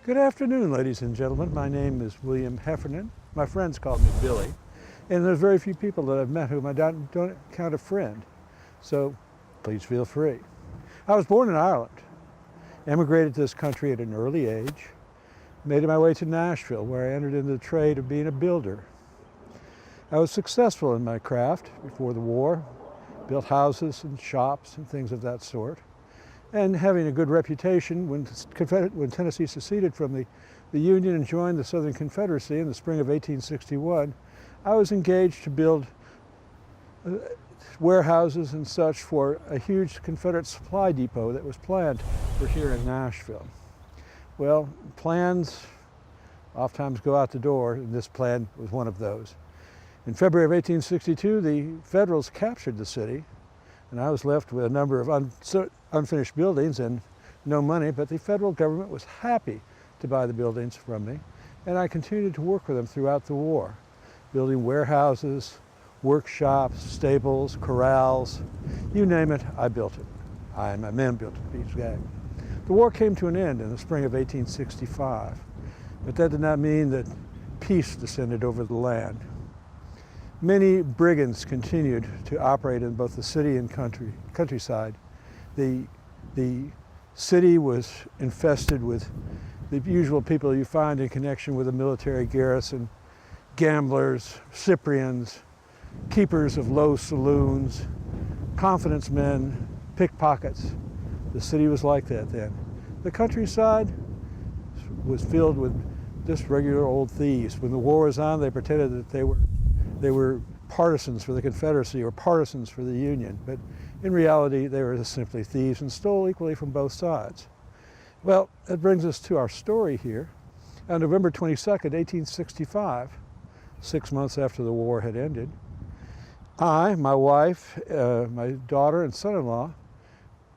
Good afternoon, ladies and gentlemen. My name is William Heffernan. My friends call me Billy. And there's very few people that I've met whom I don't count a friend. So please feel free. I was born in Ireland, emigrated to this country at an early age, made my way to Nashville, where I entered into the trade of being a builder. I was successful in my craft before the war, built houses and shops and things of that sort. And having a good reputation, when Tennessee seceded from the Union and joined the Southern Confederacy in the spring of 1861, I was engaged to build warehouses and such for a huge Confederate supply depot that was planned for here in Nashville. Well, plans oftentimes go out the door, and this plan was one of those. In February of 1862, the Federals captured the city, and I was left with a number of unfinished buildings and no money, but the federal government was happy to buy the buildings from me, and I continued to work with them throughout the war, building warehouses, workshops, stables, corrals, you name it, I built it. I and my men built it, each guy. The war came to an end in the spring of 1865, but that did not mean that peace descended over the land. Many brigands continued to operate in both the city and countryside. The city was infested with the usual people you find in connection with a military garrison: gamblers, Cyprians, keepers of low saloons, confidence men, pickpockets. The city was like that then. The countryside was filled with just regular old thieves. When the war was on, they pretended that they were partisans for the Confederacy or partisans for the Union, but in reality they were just simply thieves and stole equally from both sides. Well, that brings us to our story here. On November 22nd, 1865, 6 months after the war had ended, I, my wife, my daughter and son-in-law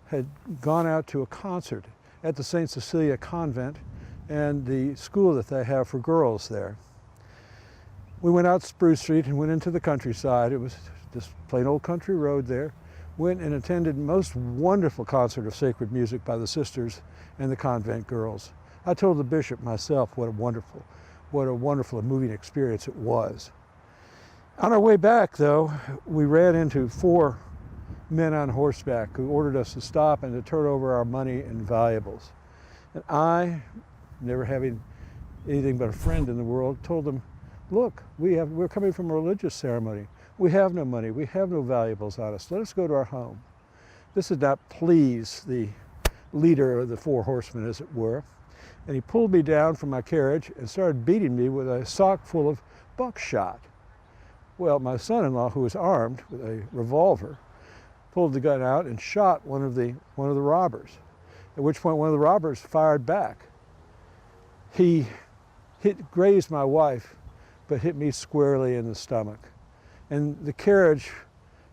had gone out to a concert at the St. Cecilia Convent and the school that they have for girls there. We went out Spruce Street and went into the countryside. It was just plain old country road there. Went and attended a most wonderful concert of sacred music by the sisters and the convent girls. I told the bishop myself what a wonderful and moving experience it was. On our way back, though, we ran into 4 men on horseback who ordered us to stop and to turn over our money and valuables. And I, never having anything but a friend in the world, told them, "Look, we're coming from a religious ceremony. We have no money. We have no valuables on us. Let us go to our home." This did not please the leader of the 4 horsemen, as it were. And he pulled me down from my carriage and started beating me with a sock full of buckshot. Well, my son-in-law, who was armed with a revolver, pulled the gun out and shot one of the robbers, at which point one of the robbers fired back. He grazed my wife, but hit me squarely in the stomach. And the carriage,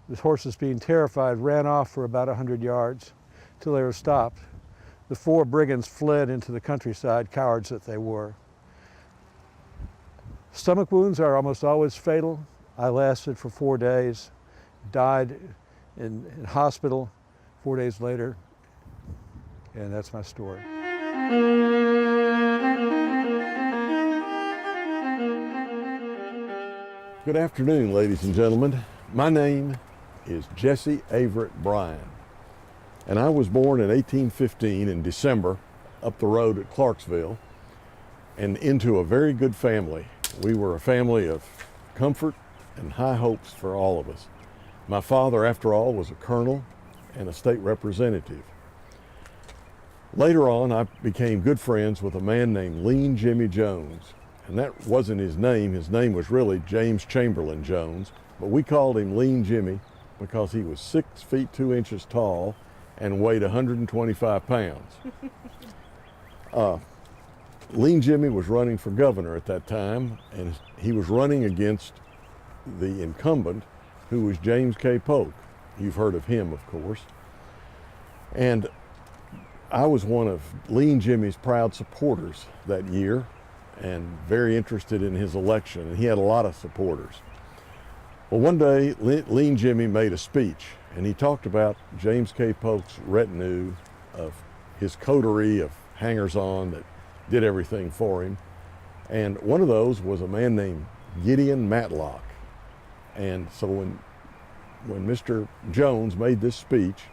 the horses being terrified, ran off for about 100 yards till they were stopped. The 4 brigands fled into the countryside, cowards that they were. Stomach wounds are almost always fatal. I lasted for 4 days, died in hospital 4 days later, and that's my story. Good afternoon, ladies and gentlemen. My name is Jesse Averett Bryan, and I was born in 1815 in December up the road at Clarksville, and into a very good family. We were a family of comfort and high hopes for all of us. My father, after all, was a colonel and a state representative. Later on, I became good friends with a man named Lean Jimmy Jones. And that wasn't his name. His name was really James Chamberlain Jones, but we called him Lean Jimmy because he was 6 feet 2 inches tall and weighed 125 pounds. Lean Jimmy was running for governor at that time, and he was running against the incumbent, who was James K. Polk. You've heard of him, of course. And I was one of Lean Jimmy's proud supporters that year, and very interested in his election, and he had a lot of supporters. Well, one day, Lean Jimmy made a speech, and he talked about James K. Polk's retinue of his coterie of hangers-on that did everything for him. And one of those was a man named Gideon Matlock. And so when Mr. Jones made this speech,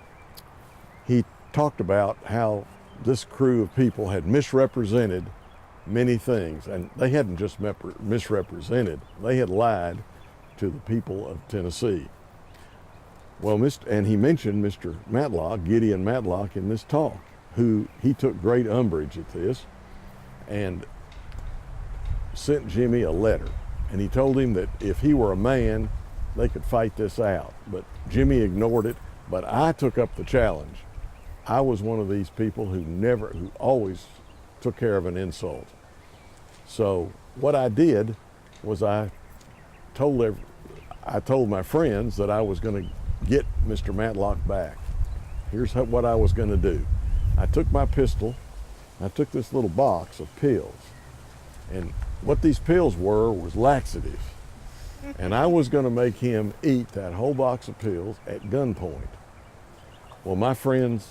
he talked about how this crew of people had misrepresented many things. And they hadn't just misrepresented, they had lied to the people of Tennessee. Well, and he mentioned Mr. Matlock, Gideon Matlock, in this talk, who he took great umbrage at this and sent Jimmy a letter. And he told him that if he were a man, they could fight this out. But Jimmy ignored it, but I took up the challenge. I was one of these people who always took care of an insult. So what I did was I told my friends that I was going to get Mr. Matlock back. Here's what I was going to do. I took my pistol, I took this little box of pills, and what these pills were was laxatives. And I was going to make him eat that whole box of pills at gunpoint. Well, my friends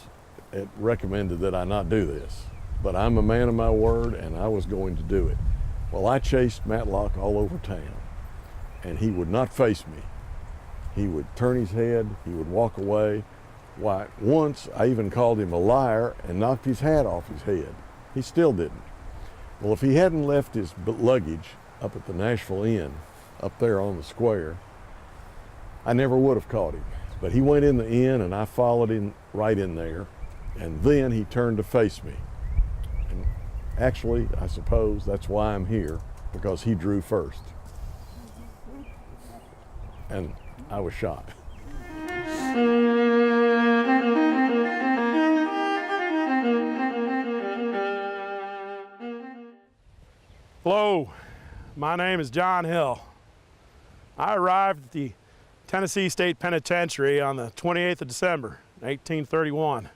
had recommended that I not do this, but I'm a man of my word, and I was going to do it. Well, I chased Matlock all over town, and he would not face me. He would turn his head, he would walk away. Why, once I even called him a liar and knocked his hat off his head. He still didn't. Well, if he hadn't left his luggage up at the Nashville Inn, up there on the square, I never would have caught him. But he went in the inn and I followed him right in there, and then he turned to face me. And actually, I suppose that's why I'm here, because he drew first. And I was shot. Hello, my name is John Hill. I arrived at the Tennessee State Penitentiary on the 28th of December, 1831.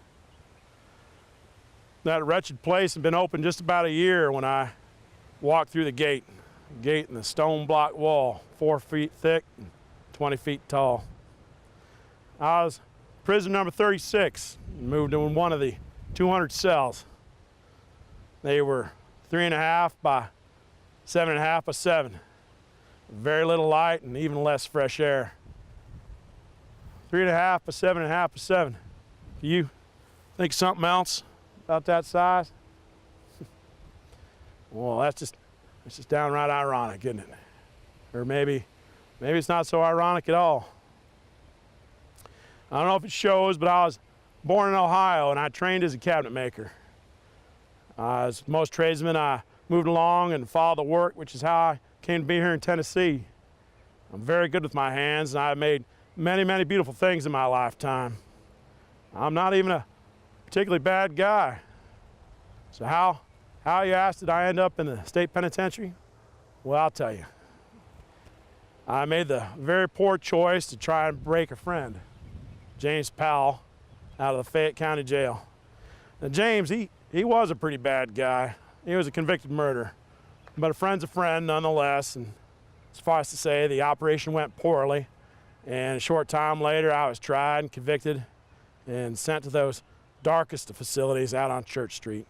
That wretched place had been open just about a year when I walked through the gate in the stone block wall, 4 feet thick and 20 feet tall. I was prisoner number 36, moved in one of the 200 cells. They were 3.5 by 7.5 by 7. Very little light and even less fresh air. 3.5 by 7.5 by 7. Do you think something else about that size? Well, that's just downright ironic, isn't it? Or maybe it's not so ironic at all. I don't know if it shows, but I was born in Ohio and I trained as a cabinet maker. As most tradesmen, I moved along and followed the work, which is how I came to be here in Tennessee. I'm very good with my hands, and I've made many, many beautiful things in my lifetime. I'm not even a particularly bad guy. So how you asked, did I end up in the state penitentiary? Well, I'll tell you. I made the very poor choice to try and break a friend, James Powell, out of the Fayette County Jail. Now, James, he was a pretty bad guy. He was a convicted murderer, but a friend's a friend nonetheless, and suffice to say, the operation went poorly, and a short time later, I was tried and convicted and sent to those darkest of facilities out on Church Street.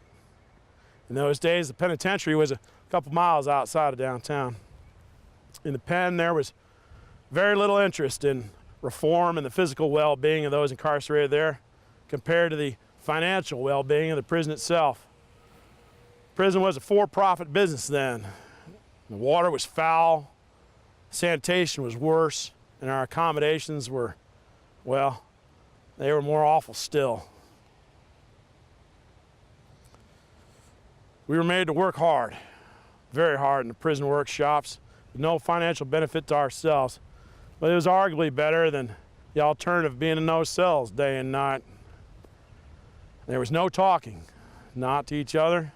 In those days, the penitentiary was a couple miles outside of downtown. In the pen, there was very little interest in reform and the physical well-being of those incarcerated there compared to the financial well-being of the prison itself. Prison was a for-profit business then. The water was foul, sanitation was worse, and our accommodations were, well, they were more awful still. We were made to work hard, very hard in the prison workshops, with no financial benefit to ourselves. But it was arguably better than the alternative of being in those cells day and night. There was no talking, not to each other,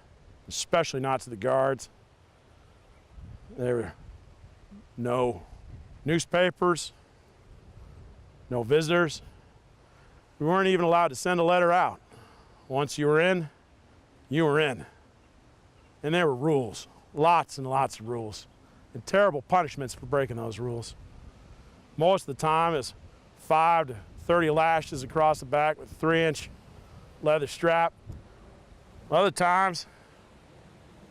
especially not to the guards. There were no newspapers, no visitors. We weren't even allowed to send a letter out. Once you were in, you were in. And there were rules, lots and lots of rules, and terrible punishments for breaking those rules. Most of the time it's 5 to 30 lashes across the back with a 3-inch leather strap. Other times,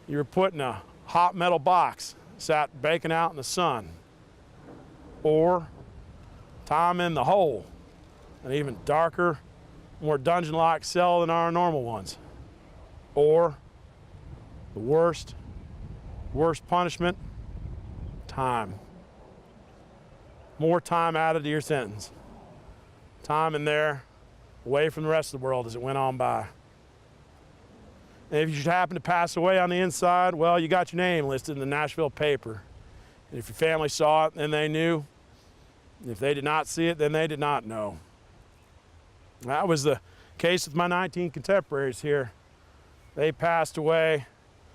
you were put in a hot metal box, sat baking out in the sun, or time in the hole, an even darker, more dungeon-like cell than our normal ones, or the worst punishment, time. More time added to your sentence. Time in there, away from the rest of the world as it went on by. And if you should happen to pass away on the inside, well, you got your name listed in the Nashville paper. And if your family saw it, then they knew. If they did not see it, then they did not know. That was the case with my 19 contemporaries here. They passed away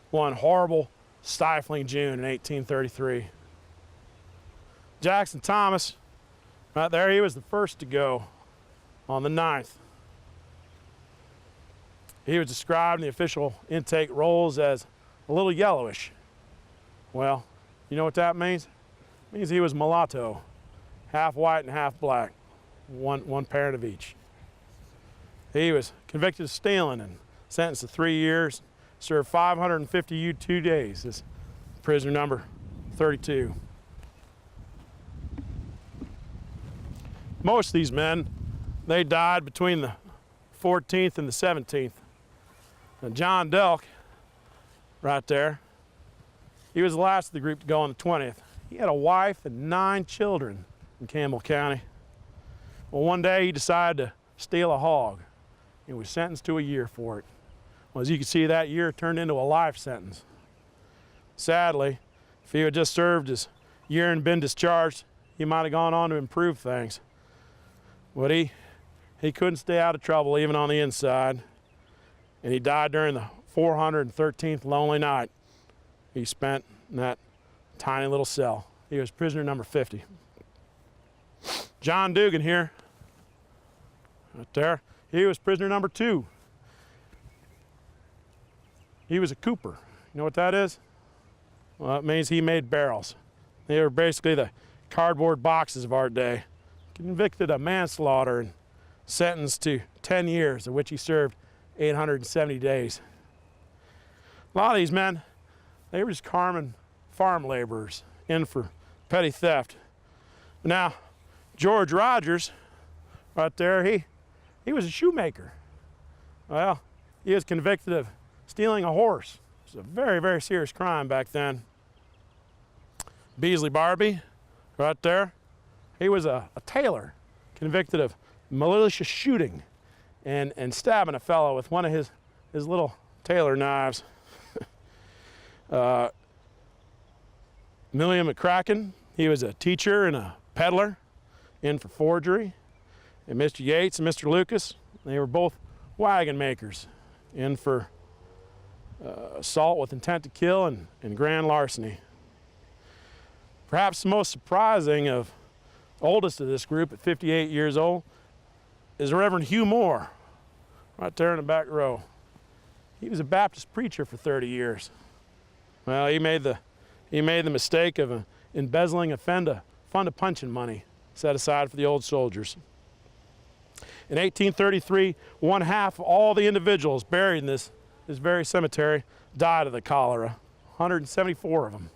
one horrible, stifling June in 1833. Jackson Thomas, right there, he was the first to go on the 9th. He was described in the official intake rolls as a little yellowish. Well, you know what that means? It means he was mulatto, half white and half black, one parent of each. He was convicted of stealing and sentenced to 3 years, served 550 U2 days as prisoner number 32. Most of these men, they died between the 14th and the 17th. And John Delk, right there, he was the last of the group to go on the 20th. He had a wife and 9 children in Campbell County. Well, one day he decided to steal a hog. He was sentenced to a year for it. Well, as you can see, that year turned into a life sentence. Sadly, if he had just served his year and been discharged, he might have gone on to improve things. But he couldn't stay out of trouble even on the inside, and he died during the 413th lonely night he spent in that tiny little cell. He was prisoner number 50. John Dugan here, right there, he was prisoner number 2. He was a cooper. You know what that is? Well, it means he made barrels. They were basically the cardboard boxes of our day. Convicted of manslaughter and sentenced to 10 years, of which he served 870 days. A lot of these men, they were just common farm laborers in for petty theft. Now, George Rogers, right there, he was a shoemaker. Well, he was convicted of stealing a horse. It was a very, very serious crime back then. Beasley Barbie, right there, he was a tailor, convicted of malicious shooting and stabbing a fellow with one of his little tailor knives. William McCracken, he was a teacher and a peddler in for forgery. And Mr. Yates and Mr. Lucas, they were both wagon makers in for assault with intent to kill and grand larceny. Perhaps the most surprising oldest of this group at 58 years old is Reverend Hugh Moore, right there in the back row. He was a Baptist preacher for 30 years. Well, he made the mistake of embezzling a fund of puncheon money set aside for the old soldiers. In 1833, 1/2 of all the individuals buried in this very cemetery died of the cholera, 174 of them.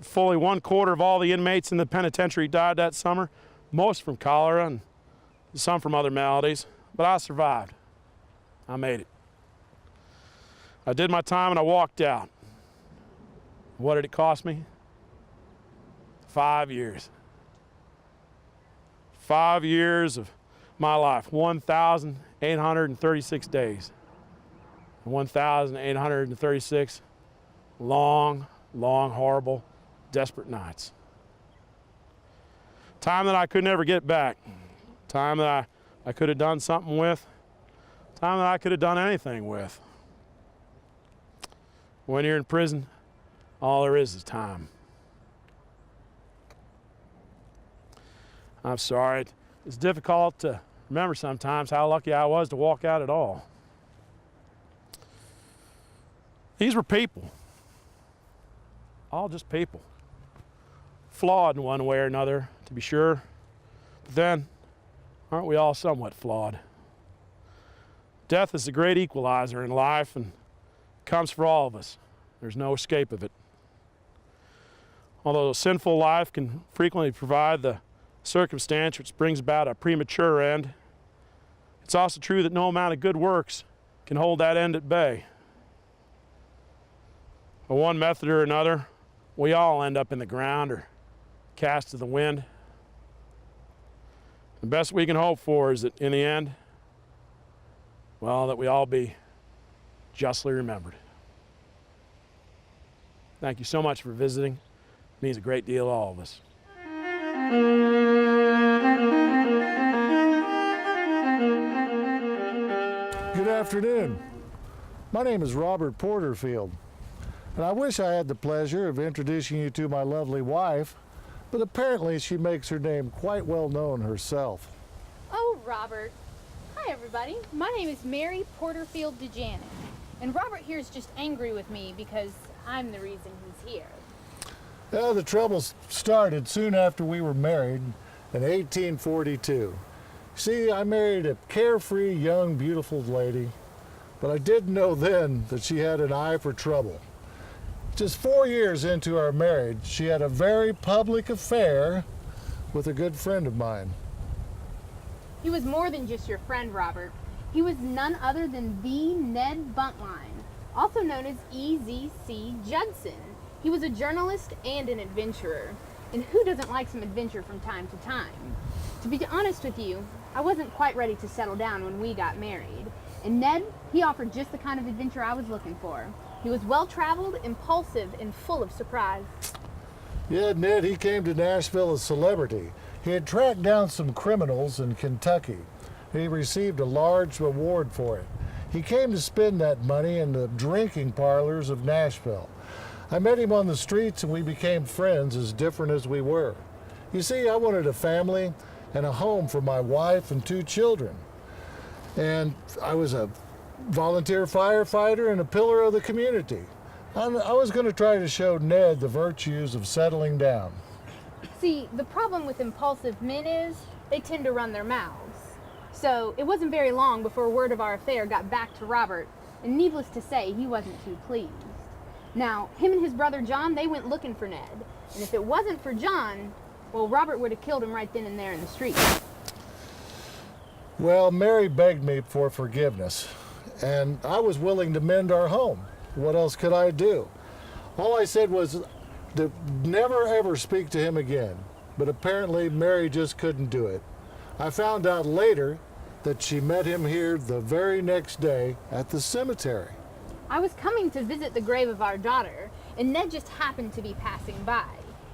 Fully 1/4 of all the inmates in the penitentiary died that summer, most from cholera and some from other maladies, but I survived. I made it. I did my time and I walked out. What did it cost me? 5 years. 5 years of my life, 1,836 days. 1,836 long, horrible, desperate nights. Time that I could never get back. Time that I could have done something with. Time that I could have done anything with. When you're in prison, all there is time. I'm sorry. It's difficult to remember sometimes how lucky I was to walk out at all. These were people. All just people. Flawed in one way or another, to be sure. But then, aren't we all somewhat flawed? Death is the great equalizer in life, and comes for all of us. There's no escape of it. Although a sinful life can frequently provide the circumstance which brings about a premature end, it's also true that no amount of good works can hold that end at bay. By one method or another, we all end up in the ground or cast to the wind. The best we can hope for is that in the end, well, that we all be justly remembered. Thank you so much for visiting. It means a great deal to all of us. Good afternoon. My name is Robert Porterfield, and I wish I had the pleasure of introducing you to my lovely wife, but apparently she makes her name quite well known herself. Oh, Robert. Hi, everybody. My name is Mary Porterfield DeJanet, and Robert here is just angry with me because I'm the reason he's here. The trouble started soon after we were married in 1842. See, I married a carefree, young, beautiful lady, but I didn't know then that she had an eye for trouble. Just 4 years into our marriage, she had a very public affair with a good friend of mine. He was more than just your friend, Robert. He was none other than the Ned Buntline, also known as E.Z.C. Judson. He was a journalist and an adventurer. And who doesn't like some adventure from time to time? To be honest with you, I wasn't quite ready to settle down when we got married. And Ned, he offered just the kind of adventure I was looking for. He was well-traveled, impulsive, and full of surprise. Yeah, Ned, he came to Nashville a celebrity. He had tracked down some criminals in Kentucky. He received a large reward for it. He came to spend that money in the drinking parlors of Nashville. I met him on the streets and we became friends, as different as we were. You see, I wanted a family and a home for my wife and 2 children. And I was a volunteer firefighter and a pillar of the community. I was going to try to show Ned the virtues of settling down. See, the problem with impulsive men is they tend to run their mouths. So it wasn't very long before word of our affair got back to Robert, and needless to say, he wasn't too pleased. Now, him and his brother John, they went looking for Ned. And if it wasn't for John, well, Robert would have killed him right then and there in the street. Well, Mary begged me for forgiveness, and I was willing to mend our home. What else could I do? All I said was to never ever speak to him again, but apparently Mary just couldn't do it. I found out later that she met him here the very next day at the cemetery. I was coming to visit the grave of our daughter, and Ned just happened to be passing by.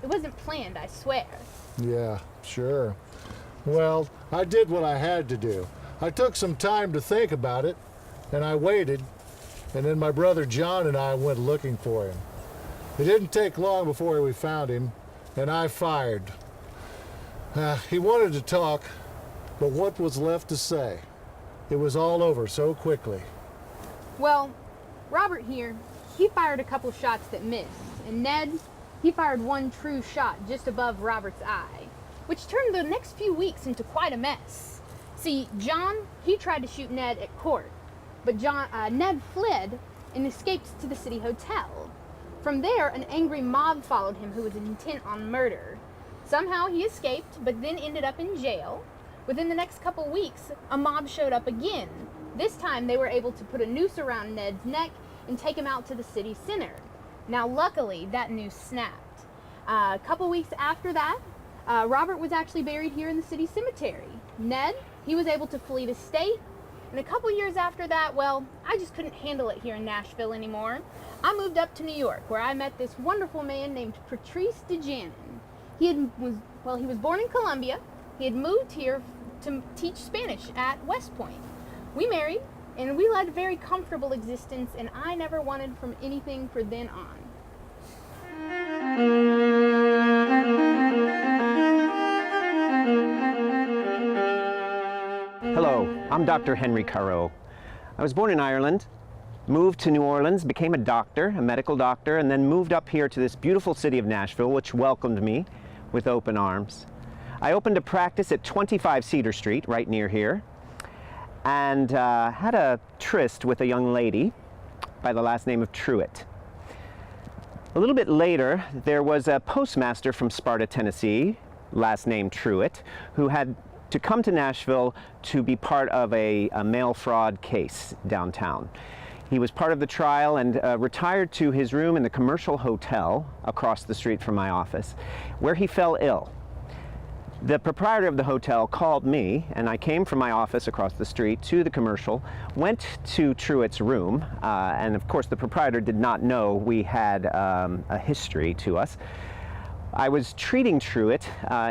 It wasn't planned, I swear. Yeah, sure. Well, I did what I had to do. I took some time to think about it, and I waited, and then my brother John and I went looking for him. It didn't take long before we found him, and I fired. He wanted to talk, but what was left to say? It was all over so quickly. Well, Robert here, he fired a couple shots that missed, and Ned, he fired one true shot just above Robert's eye, which turned the next few weeks into quite a mess. See, John, he tried to shoot Ned at court, but Ned fled and escaped to the city hotel. From there, an angry mob followed him who was intent on murder. Somehow he escaped, but then ended up in jail. Within the next couple weeks, a mob showed up again. This time they were able to put a noose around Ned's neck and take him out to the city center. Now luckily, that noose snapped. A couple weeks after that, Robert was actually buried here in the city cemetery. Ned, he was able to flee the state. And a couple years after that, well, I just couldn't handle it here in Nashville anymore. I moved up to New York, where I met this wonderful man named Patrice DeJanet. He was born in Columbia. He had moved here to teach Spanish at West Point. We married, and we led a very comfortable existence, and I never wanted from anything from then on. Hello, I'm Dr. Henry Caro. I was born in Ireland, moved to New Orleans, became a doctor, a medical doctor, and then moved up here to this beautiful city of Nashville, which welcomed me with open arms. I opened a practice at 25 Cedar Street, right near here, and had a tryst with a young lady by the last name of Truitt. A little bit later, there was a postmaster from Sparta, Tennessee, last name Truitt, who had to come to Nashville to be part of a mail fraud case downtown. He was part of the trial and retired to his room in the Commercial Hotel across the street from my office, where he fell ill. The proprietor of the hotel called me, and I came from my office across the street to the Commercial, went to Truitt's room, and of course the proprietor did not know we had a history to us. I was treating Truitt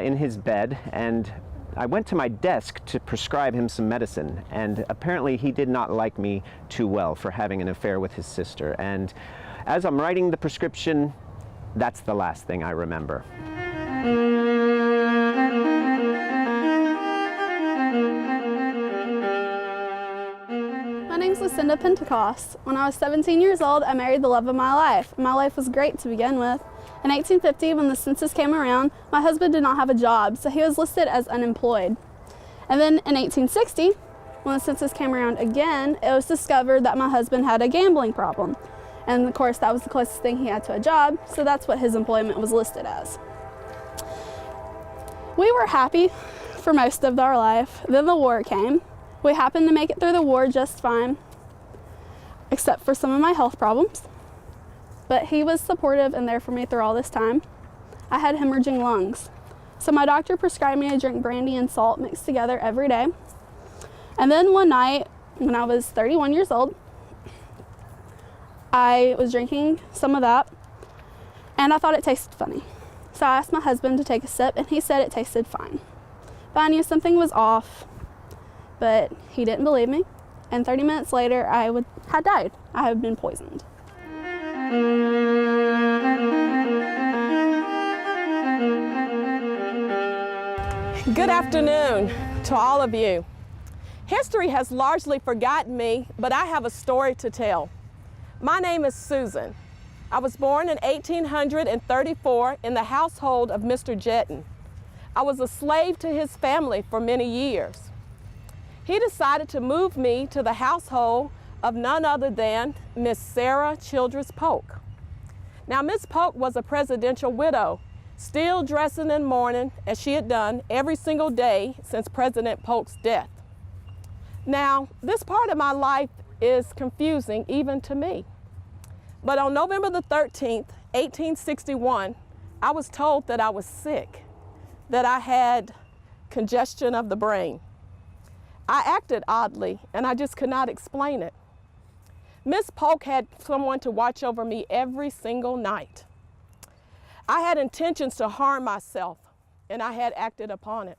in his bed, and I went to my desk to prescribe him some medicine, and apparently he did not like me too well for having an affair with his sister. And as I'm writing the prescription, that's the last thing I remember. My name's Lucinda Pentecost. When I was 17 years old, I married the love of my life. My life was great to begin with. In 1850, when the census came around, my husband did not have a job, so he was listed as unemployed. And then in 1860, when the census came around again, it was discovered that my husband had a gambling problem. And of course, that was the closest thing he had to a job, so that's what his employment was listed as. We were happy for most of our life. Then the war came. We happened to make it through the war just fine, except for some of my health problems. But he was supportive and there for me through all this time. I had hemorrhaging lungs. So my doctor prescribed me to drink brandy and salt mixed together every day. And then one night, when I was 31 years old, I was drinking some of that, and I thought it tasted funny. So I asked my husband to take a sip, and he said it tasted fine. But I knew something was off, but he didn't believe me. And 30 minutes later, I had died. I had been poisoned. Good afternoon to all of you. History has largely forgotten me, but I have a story to tell. My name is Susan. I was born in 1834 in the household of Mr. Jetton. I was a slave to his family for many years. He decided to move me to the household of none other than Miss Sarah Childress Polk. Now, Miss Polk was a presidential widow, still dressing in mourning as she had done every single day since President Polk's death. Now, this part of my life is confusing even to me. But on November the 13th, 1861, I was told that I was sick, that I had congestion of the brain. I acted oddly, and I just could not explain it. Miss Polk had someone to watch over me every single night. I had intentions to harm myself, and I had acted upon it.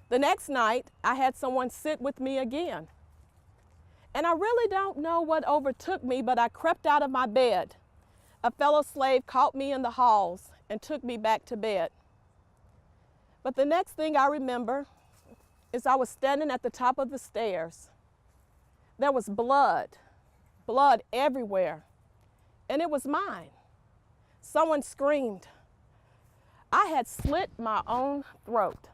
The next night, I had someone sit with me again. And I really don't know what overtook me, but I crept out of my bed. A fellow slave caught me in the halls and took me back to bed. But the next thing I remember is I was standing at the top of the stairs. There was blood everywhere, and it was mine. Someone screamed. I had slit my own throat.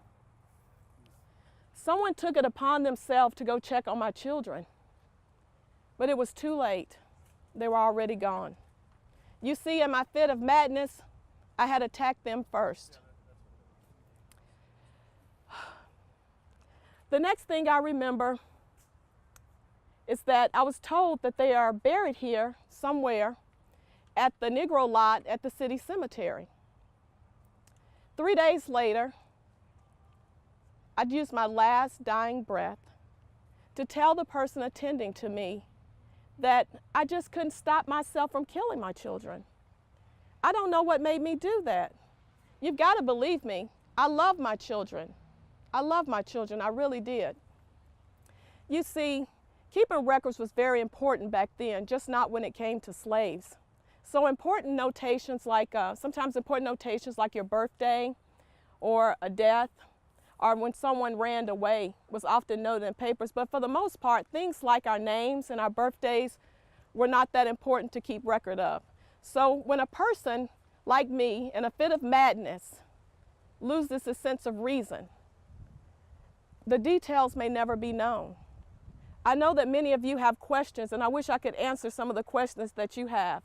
Someone took it upon themselves to go check on my children, but it was too late. They were already gone. You see, in my fit of madness, I had attacked them first. The next thing I remember is that I was told that they are buried here somewhere at the Negro lot at the city cemetery. 3 days later, I'd used my last dying breath to tell the person attending to me that I just couldn't stop myself from killing my children. I don't know what made me do that. You've got to believe me. I love my children. I love my children. I really did. You see, keeping records was very important back then, just not when it came to slaves. So important notations like, sometimes important notations like your birthday or a death or when someone ran away was often noted in papers. But for the most part, things like our names and our birthdays were not that important to keep record of. So when a person like me in a fit of madness loses a sense of reason, the details may never be known. I know that many of you have questions, and I wish I could answer some of the questions that you have,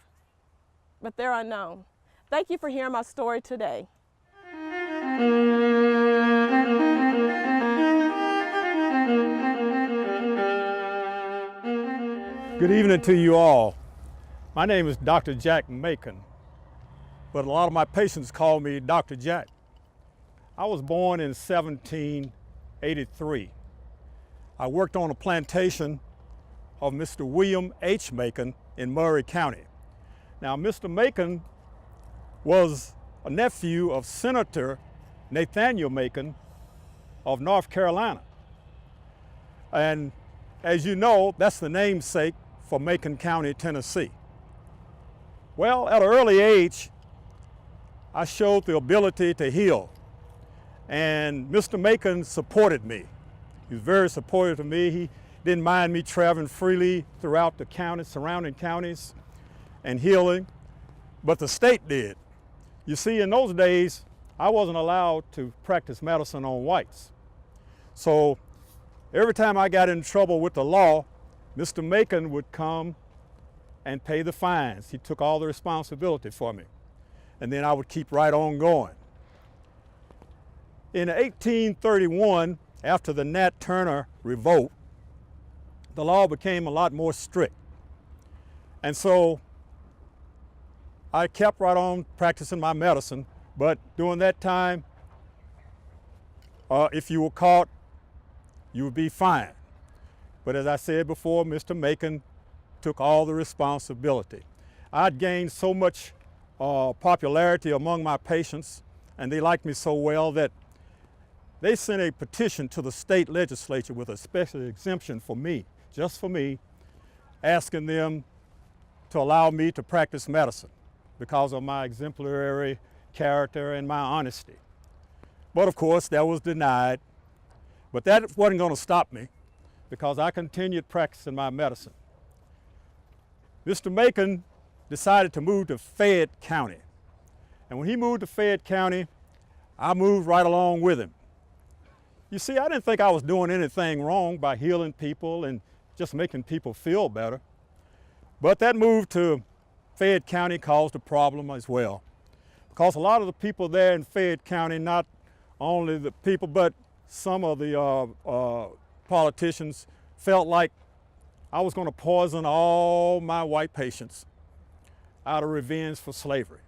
but they're unknown. Thank you for hearing my story today. Good evening to you all. My name is Dr. Jack Macon, but a lot of my patients call me Dr. Jack. I was born in 1783. I worked on a plantation of Mr. William H. Macon in Murray County. Now, Mr. Macon was a nephew of Senator Nathaniel Macon of North Carolina. And as you know, that's the namesake for Macon County, Tennessee. Well, at an early age, I showed the ability to heal. And Mr. Macon supported me. He was very supportive of me. He didn't mind me traveling freely throughout the county, surrounding counties, and healing, but the state did. You see, in those days, I wasn't allowed to practice medicine on whites. So every time I got in trouble with the law, Mr. Macon would come and pay the fines. He took all the responsibility for me. And then I would keep right on going. In 1831, after the Nat Turner revolt, the law became a lot more strict. And so I kept right on practicing my medicine, but during that time, if you were caught, you would be fined. But as I said before, Mr. Macon took all the responsibility. I'd gained so much popularity among my patients, and they liked me so well that they sent a petition to the state legislature with a special exemption for me, just for me, asking them to allow me to practice medicine because of my exemplary character and my honesty. But of course, that was denied. But that wasn't going to stop me because I continued practicing my medicine. Mr. Macon decided to move to Fayette County. And when he moved to Fayette County, I moved right along with him. You see, I didn't think I was doing anything wrong by healing people and just making people feel better. But that move to Fayette County caused a problem as well. Because a lot of the people there in Fayette County, not only the people, but some of the politicians felt like I was going to poison all my white patients out of revenge for slavery.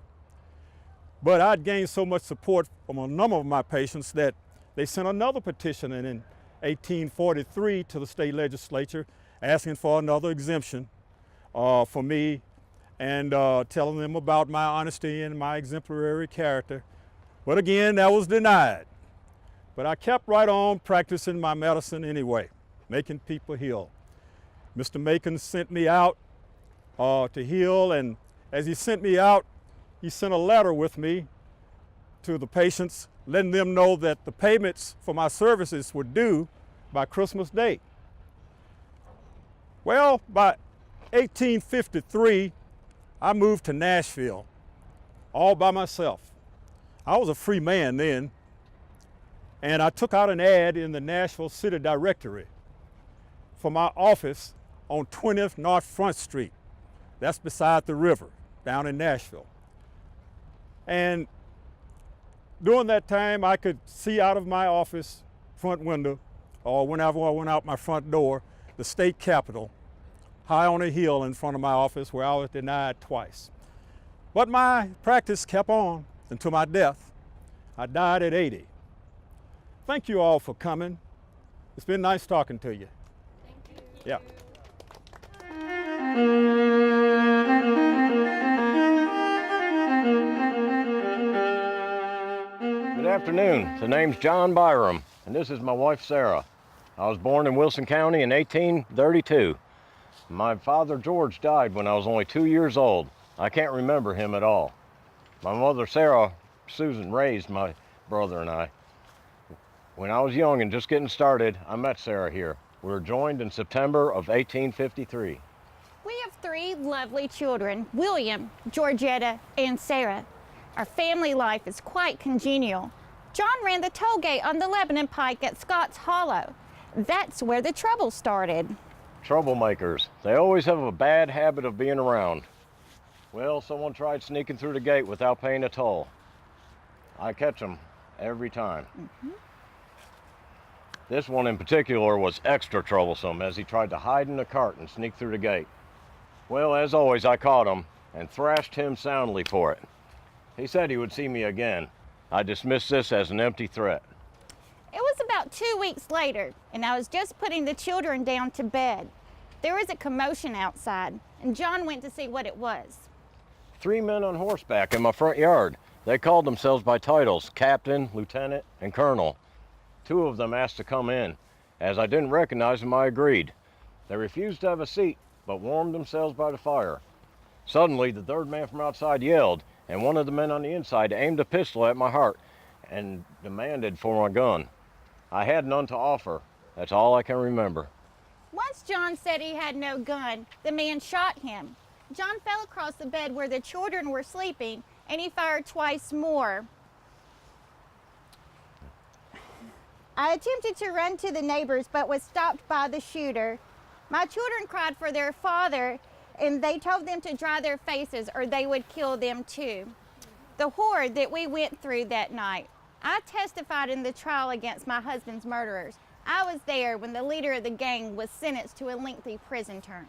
But I'd gained so much support from a number of my patients that they sent another petition in 1843 to the state legislature asking for another exemption for me and telling them about my honesty and my exemplary character. But again, that was denied. But I kept right on practicing my medicine anyway, making people heal. Mr. Macon sent me out to heal, and as he sent me out, he sent a letter with me to the patients, letting them know that the payments for my services were due by Christmas Day. Well, by 1853, I moved to Nashville all by myself. I was a free man then, and I took out an ad in the Nashville City Directory for my office on 20th North Front Street. That's beside the river down in Nashville. And during that time, I could see out of my office front window, or whenever I went out my front door, the state capitol, high on a hill in front of my office where I was denied twice. But my practice kept on until my death. I died at 80. Thank you all for coming. It's been nice talking to you. Thank you. Yeah. Good afternoon. The name's John Byram, and this is my wife, Sarah. I was born in Wilson County in 1832. My father, George, died when I was only 2 years old. I can't remember him at all. My mother, Sarah, Susan, raised my brother and I. When I was young and just getting started, I met Sarah here. We were joined in September of 1853. We have 3 lovely children, William, Georgetta, and Sarah. Our family life is quite congenial. John ran the toll gate on the Lebanon Pike at Scotts Hollow. That's where the trouble started. Troublemakers. They always have a bad habit of being around. Well, someone tried sneaking through the gate without paying a toll. I catch them every time. This one in particular was extra troublesome as he tried to hide in the cart and sneak through the gate. Well, as always, I caught him and thrashed him soundly for it. He said he would see me again. I dismissed this as an empty threat. It was about 2 weeks later, and I was just putting the children down to bed. There was a commotion outside, and John went to see what it was. 3 men on horseback in my front yard. They called themselves by titles, Captain, Lieutenant, and Colonel. 2 of them asked to come in. As I didn't recognize them, I agreed. They refused to have a seat, but warmed themselves by the fire. Suddenly, the 3rd man from outside yelled, and one of the men on the inside aimed a pistol at my heart and demanded for my gun. I had none to offer. That's all I can remember. Once John said he had no gun, the man shot him. John fell across the bed where the children were sleeping, and he fired twice more. I attempted to run to the neighbors, but was stopped by the shooter. My children cried for their father, and they told them to dry their faces or they would kill them too. The horror that we went through that night. I testified in the trial against my husband's murderers. I was there when the leader of the gang was sentenced to a lengthy prison term.